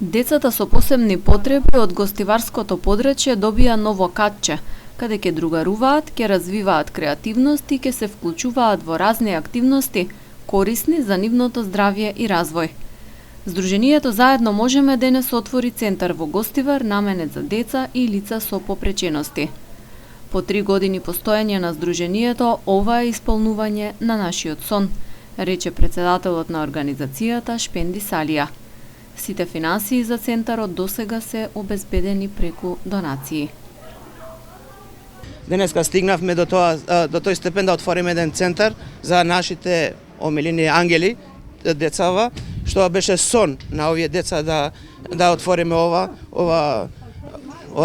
Децата со посебни потреби од гостиварското подрачје добија ново катче, каде ќе другаруваат, ќе развиваат креативност и ќе се вклучуваат во разни активности корисни за нивното здравје и развој. Сдруженијето Заедно можеме денес отвори центар во Гостивар наменет за деца и лица со попречености. По 3 години постоење на Сдруженијето, ова е исполнување на нашиот сон, рече председателот на организацијата Шпенди Салија. Сите финансии за центарот досега се обезбедени преку донации. Денеска стигнавме до тој степен да отвориме еден центар за нашите омилени ангели, децава, што беше сон на овие деца да отвориме ова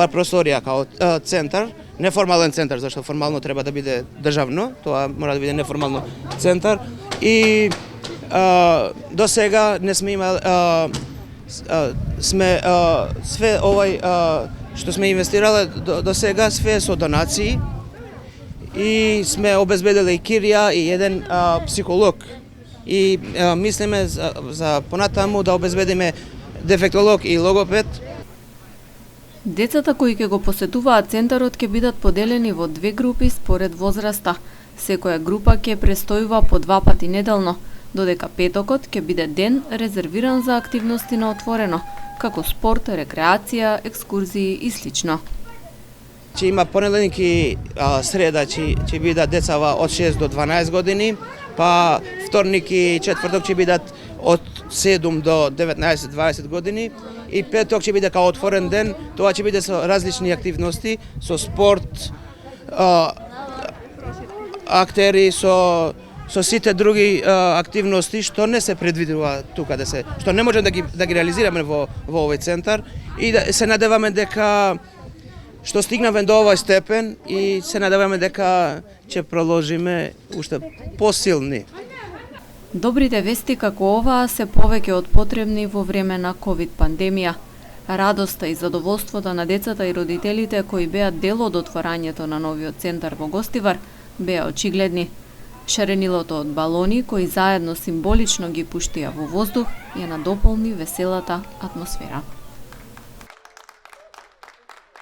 просторија као центар, неформален центар, зашто формално треба да биде државно, тоа мора да биде неформално центар и до сега не сме имали све овој што сме инвестирале до сега све со донации и сме обезбедиле и кирија и еден психолог и мислиме за понатаму да обезбедиме дефектолог и логопед. Децата кои ќе го посетуваат центарот ќе бидат поделени во 2 групи според возраста. Секоја група ќе престојува по 2 пати неделно, додека петокот ќе биде ден резервиран за активности на отворено, како спорт, рекреација, екскурзии и слично. Ќе има понеделник и среда ќе бидат децава од 6 до 12 години, па вторник и четврток ќе бидат од 7 до 19-20 години и петок ќе биде као отворен ден, тоа ќе биде со различни активности, со спорт, актери, со сите други активности што не се предвидува тука што не можеме да ги реализираме во овој центар и да се надеваме дека што стигнаме до овој степен и се надеваме дека ќе проложиме уште посилни. Добрите вести како оваа се повеќе од потребни во време на ковид пандемија. Радоста и задоволството на децата и родителите кои беа дел од отворањето на новиот центар во Гостивар беа очигледни. Шаренилото од балони кои заедно символично ги пуштија во воздух ја надополни веселата атмосфера.